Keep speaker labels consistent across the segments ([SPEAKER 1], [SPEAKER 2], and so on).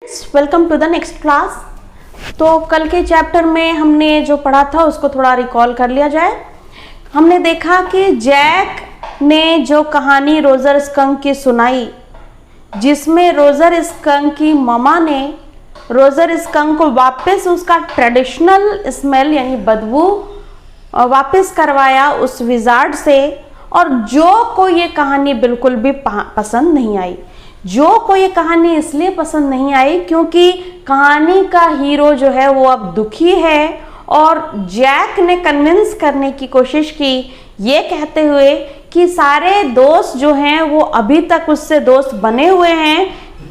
[SPEAKER 1] Welcome to the next class. तो कल के चैप्टर में हमने जो पढ़ा था उसको थोड़ा रिकॉल कर लिया जाए। हमने देखा कि जैक ने जो कहानी रोजर स्कंक की सुनाई, जिसमें रोजर स्कंक की ममा ने रोजर स्कंक को वापस उसका ट्रेडिशनल स्मेल यानी बदबू वापस करवाया उस विजार्ड से, और जो को ये कहानी बिल्कुल भी पसंद नहीं आई। जो को ये कहानी इसलिए पसंद नहीं आई क्योंकि कहानी का हीरो जो है वो अब दुखी है, और जैक ने कन्विंस करने की कोशिश की ये कहते हुए कि सारे दोस्त जो हैं वो अभी तक उससे दोस्त बने हुए हैं,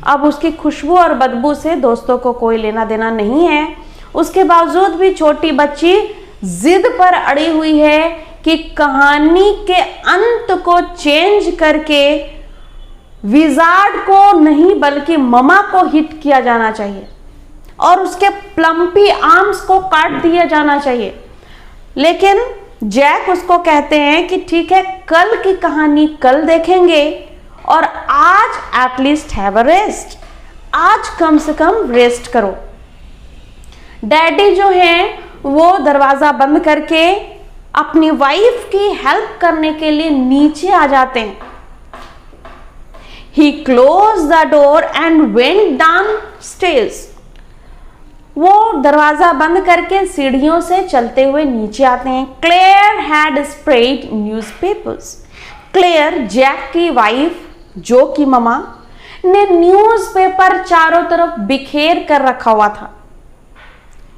[SPEAKER 1] अब उसकी खुशबू और बदबू से दोस्तों को कोई लेना देना नहीं है। उसके बावजूद भी छोटी बच्ची जिद पर अड़ी हुई है कि कहानी के अंत को चेंज करके विजार्ड को नहीं बल्कि ममा को हिट किया जाना चाहिए और उसके प्लम्पी आर्म्स को काट दिया जाना चाहिए। लेकिन जैक उसको कहते हैं कि ठीक है, कल की कहानी कल देखेंगे और आज एटलीस्ट हैव अ रेस्ट, आज कम से कम रेस्ट करो। डैडी जो हैं वो दरवाजा बंद करके अपनी वाइफ की हेल्प करने के लिए नीचे आ जाते हैं। He closed the door and went downstairs. वो दरवाजा बंद करके सीढ़ियों से चलते हुए नीचे आते हैं। Claire had spread newspapers. Claire, Jack की वाइफ, जो की ममा, ने न्यूज़पेपर चारों तरफ बिखेर कर रखा हुआ था।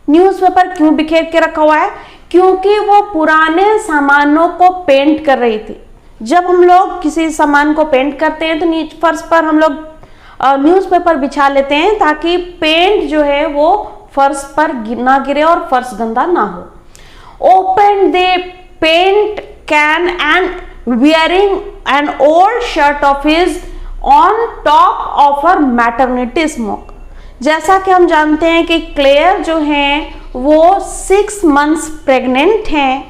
[SPEAKER 1] न्यूज़पेपर क्यों बिखेर के रखा हुआ है? क्योंकि वो पुराने सामानों को पेंट कर रही थी। जब हम लोग किसी सामान को पेंट करते हैं तो नीचे फर्श पर हम लोग न्यूज़पेपर बिछा लेते हैं ताकि पेंट जो है वो फर्श पर ना गिरे और फर्श गंदा ना हो। Open the paint can and wearing an old shirt of his on top of her maternity smock. जैसा कि हम जानते हैं कि क्लेयर जो हैं वो 6 मंथ्स प्रेग्नेंट हैं,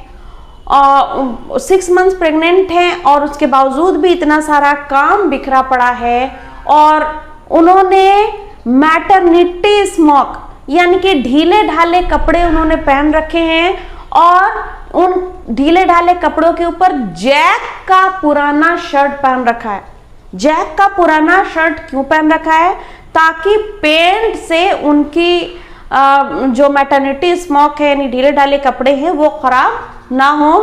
[SPEAKER 1] 6 मंथ्स प्रेग्नेंट हैं और उसके बावजूद भी इतना सारा काम बिखरा पड़ा है, और उन्होंने मैटरनिटी स्मोक यानी कि ढीले ढाले कपड़े उन्होंने पहन रखे हैं, और उन ढीले ढाले कपड़ों के ऊपर जैक का पुराना शर्ट पहन रखा है। जैक का पुराना शर्ट क्यों पहन रखा है? ताकि पेंट से उनकी जो मैटरनिटी स्मोक है यानी ढीले ढाले कपड़े हैं वो खराब ना हो,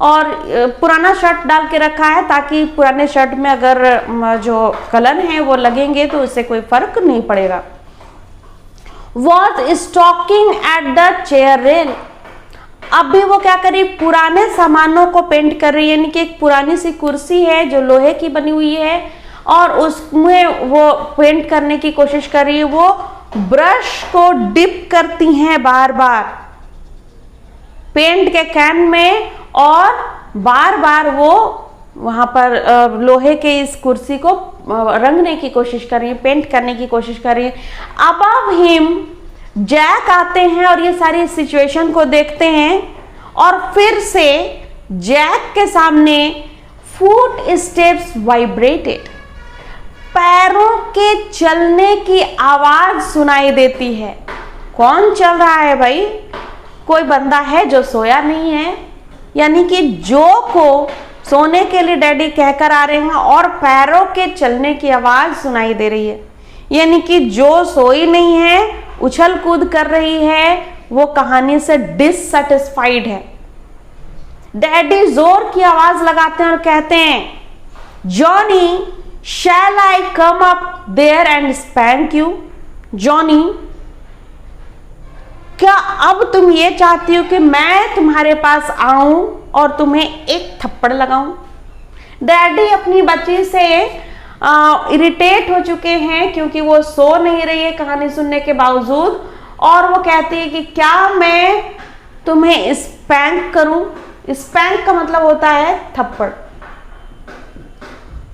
[SPEAKER 1] और पुराना शर्ट डाल के रखा है ताकि पुराने शर्ट में अगर जो कलर हैं वो लगेंगे तो उससे कोई फर्क नहीं पड़ेगा। Was stalking at the chair rail. अब भी वो क्या करी, पुराने सामानों को पेंट कर रही है, यानी कि एक पुरानी सी कुर्सी है जो लोहे की बनी हुई है और उसमें वो पेंट करने की कोशिश कर रही है। वो ब्रश को डिप करती हैं बार बार पेंट के कैन में, और बार बार वो वहां पर लोहे के इस कुर्सी को रंगने की कोशिश कर रही है, पेंट करने की कोशिश कर रही है। अबव हिम जैक आते हैं और ये सारी सिचुएशन को देखते हैं, और फिर से जैक के सामने फुट स्टेप्स वाइब्रेटेड, पैरों के चलने की आवाज सुनाई देती है। कौन चल रहा है भाई? कोई बंदा है जो सोया नहीं है, यानी कि जो को सोने के लिए डैडी कहकर आ रहे हैं और पैरों के चलने की आवाज सुनाई दे रही है, यानी कि जो सोई नहीं है, उछल कूद कर रही है, वो कहानी से डिससैटिस्फाइड है। डैडी जोर की आवाज लगाते हैं और कहते हैं, Johnny, shall I come up there and spank you? Johnny, क्या अब तुम ये चाहती हो कि मैं तुम्हारे पास आऊं और तुम्हें एक थप्पड़ लगाऊं? डैडी अपनी बच्ची से इरिटेट हो चुके हैं क्योंकि वो सो नहीं रही है कहानी सुनने के बावजूद, और वो कहती है कि क्या मैं तुम्हें स्पैंक करूं? स्पैंक का मतलब होता है थप्पड़।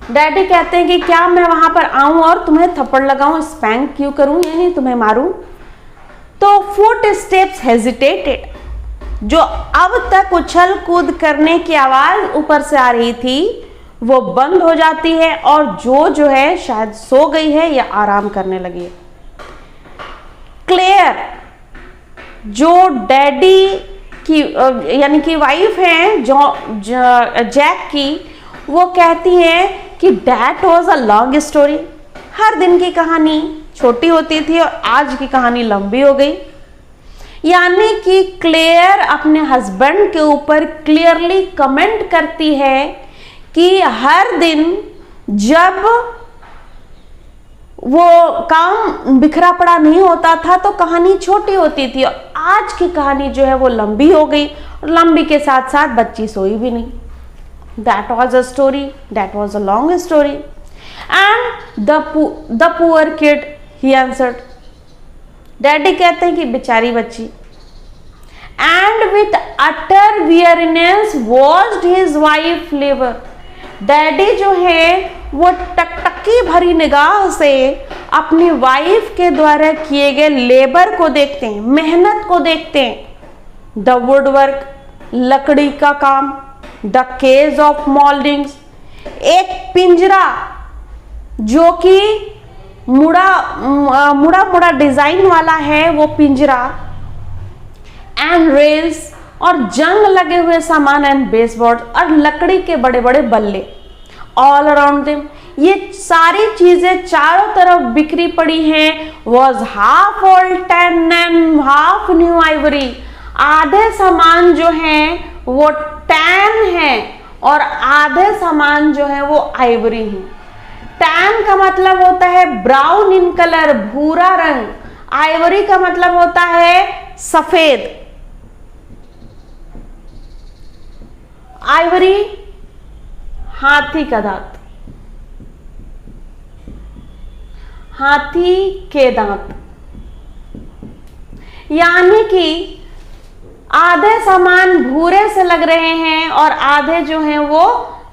[SPEAKER 1] डैडी कहते हैं कि क्या मैं वहां पर आऊं और तुम्हें थप्पड़ लगाऊं? स्पैंक क्यों करूं, यानी तुम्हें मारूं? तो फुट स्टेप्स हेजिटेटेड, जो अब तक उछल कूद करने की आवाज ऊपर से आ रही थी वो बंद हो जाती है, और जो है शायद सो गई है या आराम करने लगी है। क्लेयर जो डैडी की यानी कि वाइफ है जो जैक की, वो कहती है कि that was a long story. हर दिन की कहानी छोटी होती थी और आज की कहानी लंबी हो गई। यानी कि क्लेयर अपने हस्बैंड के ऊपर क्लियरली कमेंट करती है कि हर दिन जब वो काम बिखरा पड़ा नहीं होता था तो कहानी छोटी होती थी, और आज की कहानी जो है वो लंबी हो गई, और लंबी के साथ साथ बच्ची सोई भी नहीं। That was a story, that was a long story. And the poor kid he answered, daddy कहते हैं कि बेचारी बच्ची। And with utter weariness watched his wife labour, daddy जो है वो टकटकी भरी निगाह से अपनी वाइफ के द्वारा किए गए लेबर को देखते हैं, मेहनत को देखते हैं। द वुड वर्क, लकड़ी का काम, द केज ऑफ मोल्डिंग्स, एक पिंजरा जो कि मुड़ा डिजाइन वाला है वो पिंजरा, एंड रेल्स और जंग लगे हुए सामान, एंड बेसबोर्ड और लकड़ी के बड़े बड़े बल्ले, ऑल अराउंड देम, ये सारी चीजें चारों तरफ बिखरी पड़ी हैं। Was half old tan and half new Ivory, आधे सामान जो है वो टैन है और आधे सामान जो है वो आइवरी है। टैन का मतलब होता है ब्राउन इन कलर, भूरा रंग। आइवरी का मतलब होता है सफेद। आइवरी हाथी का दांत, हाथी के दांत, यानी कि आधे सामान भूरे से लग रहे हैं और आधे जो हैं वो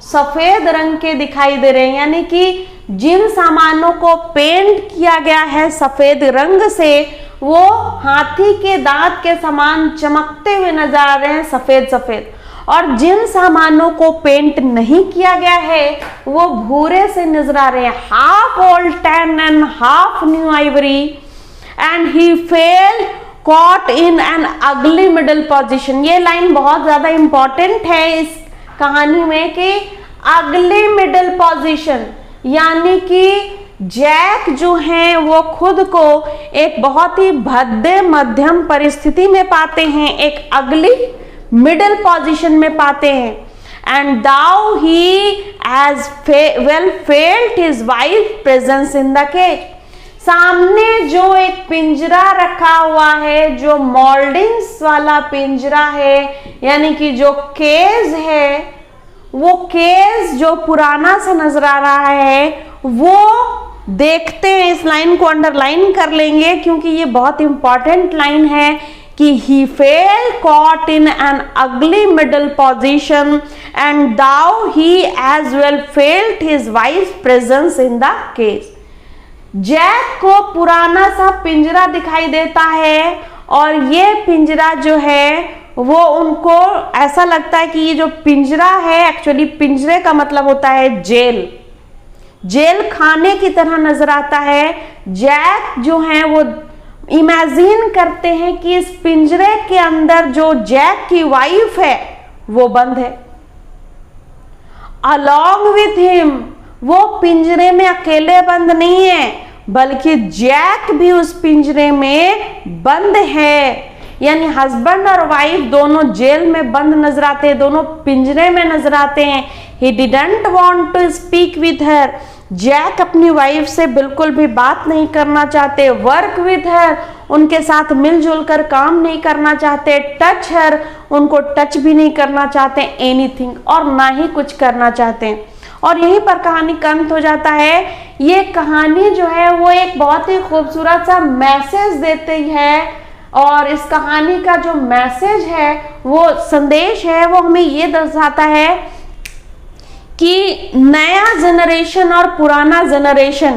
[SPEAKER 1] सफेद रंग के दिखाई दे रहे हैं। यानी कि जिन सामानों को पेंट किया गया है सफेद रंग से, वो हाथी के दांत के समान चमकते हुए नजर आ रहे हैं, सफेद सफेद। और जिन सामानों को पेंट नहीं किया गया है वो भूरे से नजर आ रहे हैं। Half old tan and half new Ivory, and he fail caught in an अगली मिडल पोजीशन। ये लाइन बहुत ज्यादा इंपॉर्टेंट है इस कहानी में कि अगली मिडल पोजीशन, यानी कि जैक जो है वो खुद को एक बहुत ही भद्दे मध्यम परिस्थिति में पाते हैं, एक अगली मिडल पोजीशन में पाते हैं। And though he as well felt his wife presence in the cage, सामने जो एक पिंजरा रखा हुआ है, जो मोल्डिंग्स वाला पिंजरा है, यानी कि जो केज है, वो केज जो पुराना सा नजर आ रहा है, वो देखते हैं। इस लाइन को अंडरलाइन कर लेंगे क्योंकि ये बहुत इंपॉर्टेंट लाइन है कि he fell caught in an ugly middle position and thou he as well felt his wife's presence in the cage. Jack को पुराना सा पिंजरा दिखाई देता है और ये पिंजरा जो है वो उनको ऐसा लगता है कि ये जो पिंजरा है, एक्चुअली पिंजरे का मतलब होता है जेल, जेल खाने की तरह नजर आता है। जैक जो है वो इमेजिन करते हैं कि इस पिंजरे के अंदर जो जैक की वाइफ है वो बंद है। अलॉन्ग विथ हिम, वो पिंजरे में अकेले बंद नहीं है बल्कि जैक भी उस पिंजरे में बंद है। यानी हस्बैंड और वाइफ दोनों जेल में बंद नजर आते हैं, दोनों पिंजरे में नजर आते हैं। He didn't want to speak with her, Jack अपनी वाइफ से बिल्कुल भी बात नहीं करना चाहते। वर्क विथ हर, उनके साथ मिलजुल कर काम नहीं करना चाहते। टच हर, उनको टच भी नहीं करना चाहते एनीथिंग, और ना ही कुछ करना चाहते। और यहीं पर कहानी का अंत हो जाता है। ये कहानी जो है वो एक बहुत ही खूबसूरत सा मैसेज देती है, और इस कहानी का जो मैसेज है, वो संदेश है, वो हमें ये दर्शाता है कि नया जनरेशन और पुराना जनरेशन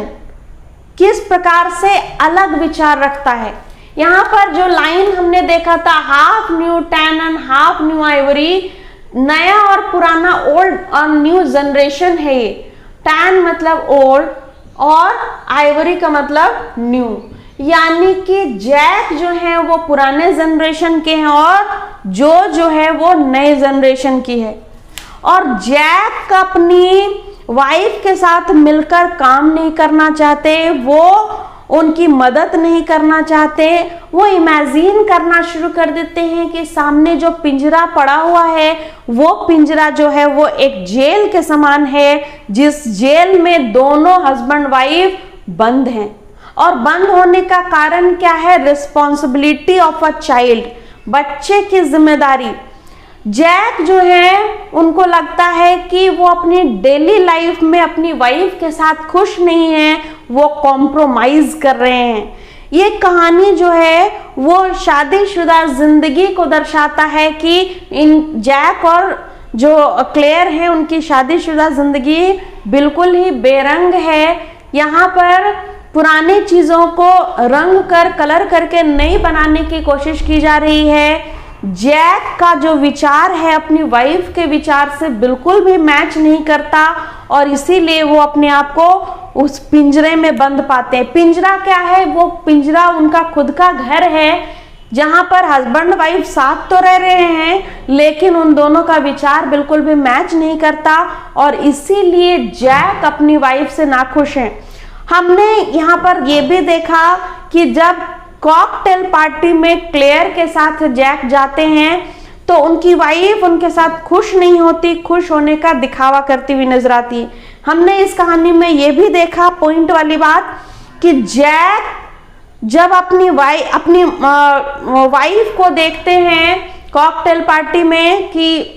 [SPEAKER 1] किस प्रकार से अलग विचार रखता है। यहाँ पर जो लाइन हमने देखा था, half new tan and half new Ivory, नया और पुराना, ओल्ड और न्यू जनरेशन है ये। टैन मतलब ओल्ड और आइवरी का मतलब न्यू। यानी कि जैक जो है वो पुराने जनरेशन के हैं और जो है वो नए जनरेशन की है। और जैक अपनी वाइफ के साथ मिलकर काम नहीं करना चाहते, वो उनकी मदद नहीं करना चाहते। वो इमेजिन करना शुरू कर देते हैं कि सामने जो पिंजरा पड़ा हुआ है वो पिंजरा जो है वो एक जेल के समान है, जिस जेल में दोनों हस्बैंड वाइफ बंद हैं। और बंद होने का कारण क्या है? रिस्पॉन्सिबिलिटी ऑफ अ चाइल्ड, बच्चे की जिम्मेदारी। जैक जो है उनको लगता है कि वो अपनी डेली लाइफ में अपनी वाइफ के साथ खुश नहीं है, वो कॉम्प्रोमाइज कर रहे हैं। ये कहानी जो है वो शादीशुदा जिंदगी को दर्शाता है कि इन जैक और जो क्लेयर है उनकी शादीशुदा जिंदगी बिल्कुल ही बेरंग है। यहाँ पर पुरानी चीजों को रंग कर कलर करके नई बनाने की कोशिश की जा रही है। जैक का जो विचार है अपनी वाइफ के विचार से बिल्कुल भी मैच नहीं करता और इसीलिए वो अपने आप को उस पिंजरे में बंद पाते हैं। पिंजरा क्या है? वो पिंजरा उनका खुद का घर है जहां पर हस्बैंड वाइफ साथ तो रह रहे हैं लेकिन उन दोनों का विचार बिल्कुल भी मैच नहीं करता और इसीलिए जैक अपनी वाइफ से नाखुश हैं। हमने यहाँ पर ये भी देखा कि जब कॉकटेल पार्टी में क्लेयर के साथ जैक जाते हैं तो उनकी वाइफ उनके साथ खुश नहीं होती, खुश होने का दिखावा करती हुई नजर आती। हमने इस कहानी में ये भी देखा पॉइंट वाली बात कि जैक जब अपनी वाइफ को देखते हैं कॉकटेल पार्टी में कि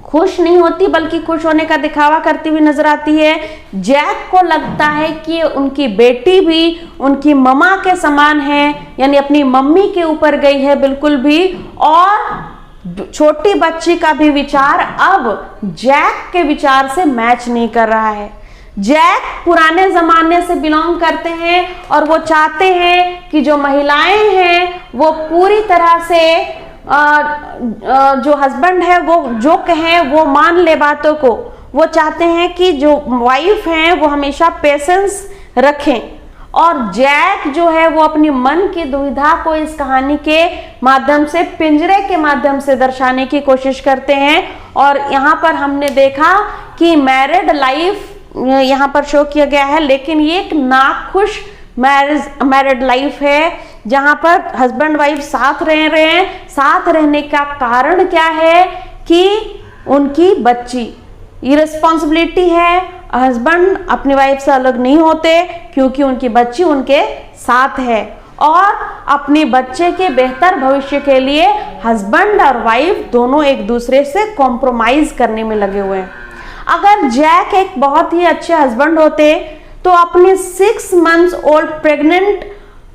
[SPEAKER 1] खुश नहीं होती बल्कि खुश होने का दिखावा करती हुई नजर आती है, जैक को लगता है कि उनकी बेटी भी उनकी मम्मा के समान है, यानी अपनी मम्मी के ऊपर गई है बिल्कुल भी। और छोटी बच्ची का भी विचार अब जैक के विचार से मैच नहीं कर रहा है। जैक पुराने जमाने से बिलोंग करते हैं और वो चाहते हैं कि जो महिलाएं हैं वो पूरी तरह से जो हस्बैंड है वो जो कहें वो मान ले बातों को। वो चाहते हैं कि जो वाइफ हैं वो हमेशा पेशेंस रखें। और जैक जो है वो अपनी मन की दुविधा को इस कहानी के माध्यम से, पिंजरे के माध्यम से दर्शाने की कोशिश करते हैं। और यहाँ पर हमने देखा कि मैरिड लाइफ यहाँ पर शो किया गया है, लेकिन ये एक नाखुश मैरिड लाइफ है जहां पर हस्बैंड वाइफ साथ रह रहे हैं। साथ रहने का कारण क्या है कि उनकी बच्ची, ये रिस्पॉन्सिबिलिटी है। हस्बैंड अपनी वाइफ से अलग नहीं होते क्योंकि उनकी बच्ची उनके साथ है और अपने बच्चे के बेहतर भविष्य के लिए हस्बैंड और वाइफ दोनों एक दूसरे से कॉम्प्रोमाइज करने में लगे हुए हैं। अगर जैक एक बहुत ही अच्छे हस्बैंड होते तो अपनी 6 months ओल्ड प्रेग्नेंट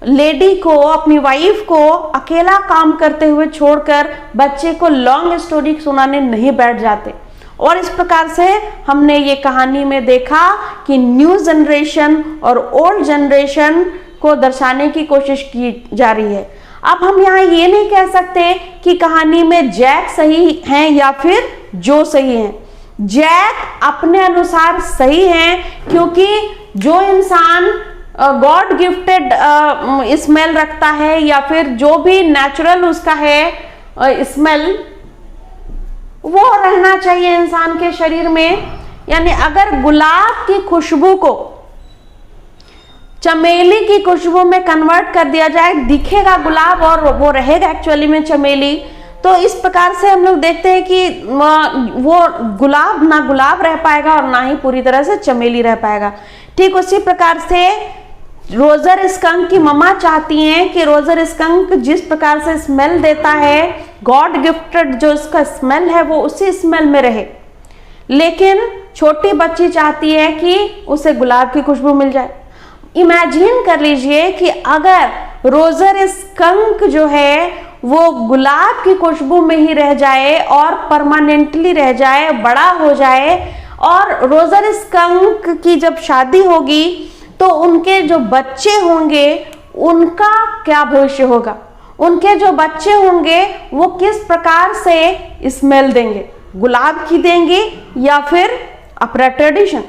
[SPEAKER 1] लेडी को, अपनी वाइफ को अकेला काम करते हुए छोड़कर बच्चे को लॉन्ग स्टोरी सुनाने नहीं बैठ जाते। और इस प्रकार से हमने ये कहानी में देखा कि न्यू जनरेशन और ओल्ड जनरेशन को दर्शाने की कोशिश की जा रही है। अब हम यहाँ ये नहीं कह सकते कि कहानी में जैक सही हैं या फिर जो सही हैं। जैक अपने अनुसार सही हैं क्योंकि जो इंसान गॉड गिफ्टेड स्मेल रखता है या फिर जो भी नेचुरल उसका है स्मेल, वो रहना चाहिए इंसान के शरीर में। यानी अगर गुलाब की खुशबू को चमेली की खुशबू में कन्वर्ट कर दिया जाए, दिखेगा गुलाब और वो रहेगा एक्चुअली में चमेली। तो इस प्रकार से हम लोग देखते हैं कि वो गुलाब ना गुलाब रह पाएगा और ना ही पूरी तरह से चमेली रह पाएगा। ठीक उसी प्रकार से रोजर स्कंक की मम्मा चाहती हैं कि रोजर स्कंक जिस प्रकार से स्मेल देता है, गॉड गिफ्टेड जो इसका स्मेल है वो उसी स्मेल में रहे, लेकिन छोटी बच्ची चाहती है कि उसे गुलाब की खुशबू मिल जाए। इमेजिन कर लीजिए कि अगर रोजर स्कंक जो है वो गुलाब की खुशबू में ही रह जाए और परमानेंटली रह जाए, बड़ा हो जाए, और रोजर स्कंक की जब शादी होगी तो उनके जो बच्चे होंगे उनका क्या भविष्य होगा, उनके जो बच्चे होंगे वो किस प्रकार से स्मेल देंगे, गुलाब की देंगे या फिर अपना ट्रेडिशन।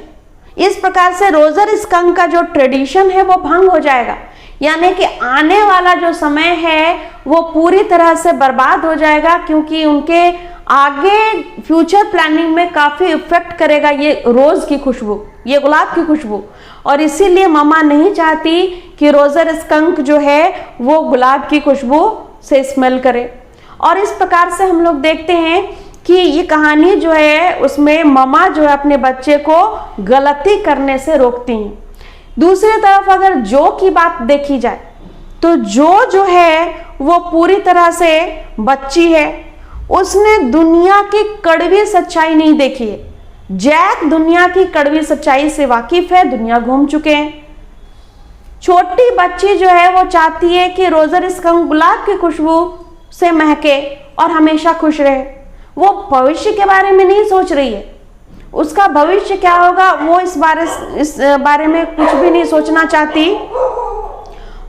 [SPEAKER 1] इस प्रकार से रोजर स्कंक का जो ट्रेडिशन है वो भंग हो जाएगा। यानी कि आने वाला जो समय है वो पूरी तरह से बर्बाद हो जाएगा, क्योंकि उनके आगे फ्यूचर प्लानिंग में काफी इफेक्ट करेगा ये रोज की खुशबू, ये गुलाब की खुशबू। और इसीलिए मम्मा नहीं चाहती कि रोजर स्कंक जो है वो गुलाब की खुशबू से स्मेल करे। और इस प्रकार से हम लोग देखते हैं कि ये कहानी जो है उसमें मम्मा जो है अपने बच्चे को गलती करने से रोकती हैं। दूसरी तरफ अगर जो की बात देखी जाए तो जो है वो पूरी तरह से बच्ची है, उसने दुनिया की कड़वी सच्चाई नहीं देखी है। जैक दुनिया की कड़वी सच्चाई से वाकिफ है, दुनिया घूम चुके हैं। छोटी बच्ची जो है वो चाहती है कि रोजर स्कंक गुलाब की खुशबू से महके और हमेशा खुश रहे। वो भविष्य के बारे में नहीं सोच रही है, उसका भविष्य क्या होगा वो इस बारे में कुछ भी नहीं सोचना चाहती।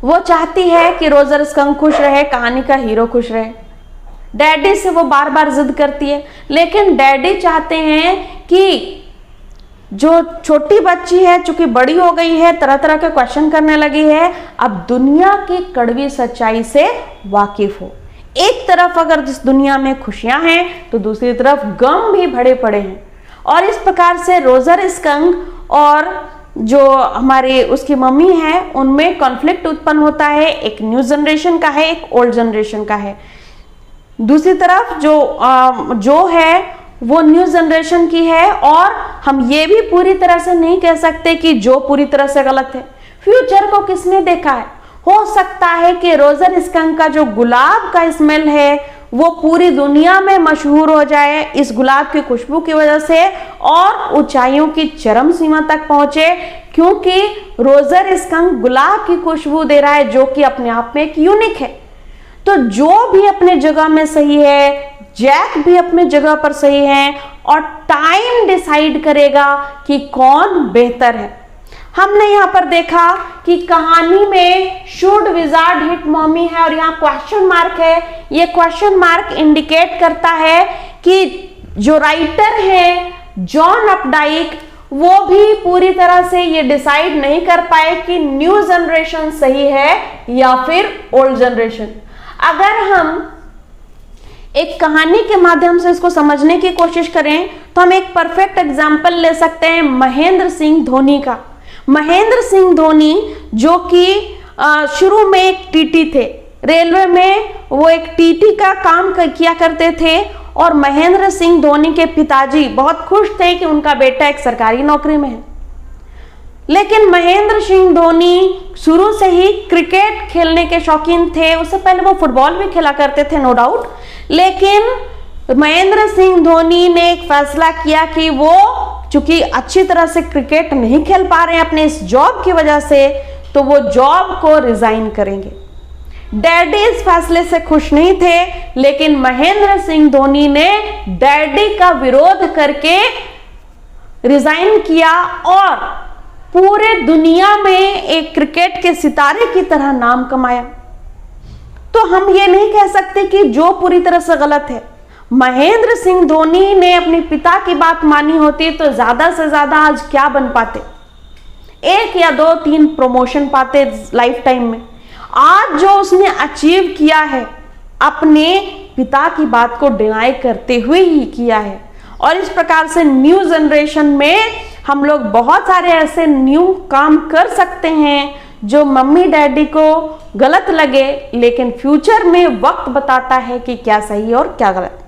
[SPEAKER 1] वो चाहती है कि रोजर स्कंक खुश रहे, कहानी का हीरो खुश रहे। डैडी से वो बार बार जिद करती है, लेकिन डैडी चाहते हैं कि जो छोटी बच्ची है, चूंकि बड़ी हो गई है, तरह तरह के क्वेश्चन करने लगी है, अब दुनिया की कड़वी सच्चाई से वाकिफ हो। एक तरफ अगर जिस दुनिया में खुशियां हैं तो दूसरी तरफ गम भी भरे पड़े हैं। और इस प्रकार से रोजर स्कंक और जो हमारी उसकी मम्मी है उनमें कॉन्फ्लिक्ट उत्पन्न होता है। एक न्यू जनरेशन का है, एक ओल्ड जनरेशन का है। दूसरी तरफ जो है वो न्यू जनरेशन की है, और हम ये भी पूरी तरह से नहीं कह सकते कि जो पूरी तरह से गलत है। फ्यूचर को किसने देखा है? हो सकता है कि रोजर स्कंक का जो गुलाब का स्मेल है वो पूरी दुनिया में मशहूर हो जाए इस गुलाब की खुशबू की वजह से, और ऊंचाइयों की चरम सीमा तक पहुंचे, क्योंकि रोजर स्कंक गुलाब की खुशबू दे रहा है जो कि अपने आप में एक यूनिक है। तो जो भी अपने जगह में सही है, जैक भी अपने जगह पर सही है, और टाइम डिसाइड करेगा कि कौन बेहतर है। हमने यहाँ पर देखा कि कहानी में शुड विजार्ड हिट मॉमी है, और यहाँ क्वेश्चन मार्क है। ये क्वेश्चन मार्क इंडिकेट करता है कि जो राइटर है जॉन अपडाइक वो भी पूरी तरह से ये डिसाइड नहीं कर पाए कि न्यू जनरेशन सही है या फिर ओल्ड जनरेशन। अगर हम एक कहानी के माध्यम से इसको समझने की कोशिश करें तो हम एक परफेक्ट एग्जाम्पल ले सकते हैं महेंद्र सिंह धोनी का। महेंद्र सिंह धोनी जो कि शुरू में एक टीटी थे, रेलवे में वो एक टीटी का काम किया करते थे, और महेंद्र सिंह धोनी के पिताजी बहुत खुश थे कि उनका बेटा एक सरकारी नौकरी में है। लेकिन महेंद्र सिंह धोनी शुरू से ही क्रिकेट खेलने के शौकीन थे। उससे पहले वो फुटबॉल भी खेला करते थे, नो डाउट। लेकिन महेंद्र सिंह धोनी ने एक फैसला किया कि वो चूंकि अच्छी तरह से क्रिकेट नहीं खेल पा रहे हैं अपने इस जॉब की वजह से, तो वो जॉब को रिजाइन करेंगे। डैडी इस फैसले से खुश नहीं थे, लेकिन महेंद्र सिंह धोनी ने डैडी का विरोध करके रिजाइन किया और पूरे दुनिया में एक क्रिकेट के सितारे की तरह नाम कमाया। तो हम ये नहीं कह सकते कि जो पूरी तरह से गलत है। महेंद्र सिंह धोनी ने अपने पिता की बात मानी होती तो ज्यादा से ज्यादा आज क्या बन पाते, 1 या 2 3 प्रमोशन पाते लाइफ टाइम में। आज जो उसने अचीव किया है अपने पिता की बात को डिनाई करते हुए ही किया है। और इस प्रकार से न्यू जनरेशन में हम लोग बहुत सारे ऐसे न्यू काम कर सकते हैं जो मम्मी डैडी को गलत लगे, लेकिन फ्यूचर में वक्त बताता है कि क्या सही और क्या गलत।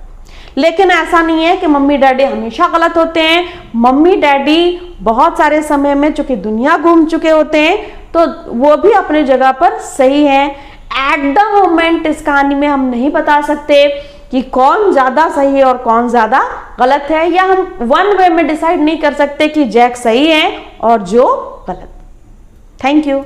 [SPEAKER 1] लेकिन ऐसा नहीं है कि मम्मी डैडी हमेशा गलत होते हैं। मम्मी डैडी बहुत सारे समय में चूंकि दुनिया घूम चुके होते हैं तो वो भी अपने जगह पर सही है। एट द मोमेंट इस कहानी में हम नहीं बता सकते कि कौन ज्यादा सही है और कौन ज्यादा गलत है, या हम वन वे में डिसाइड नहीं कर सकते कि जैक सही है और जो गलत। Thank you.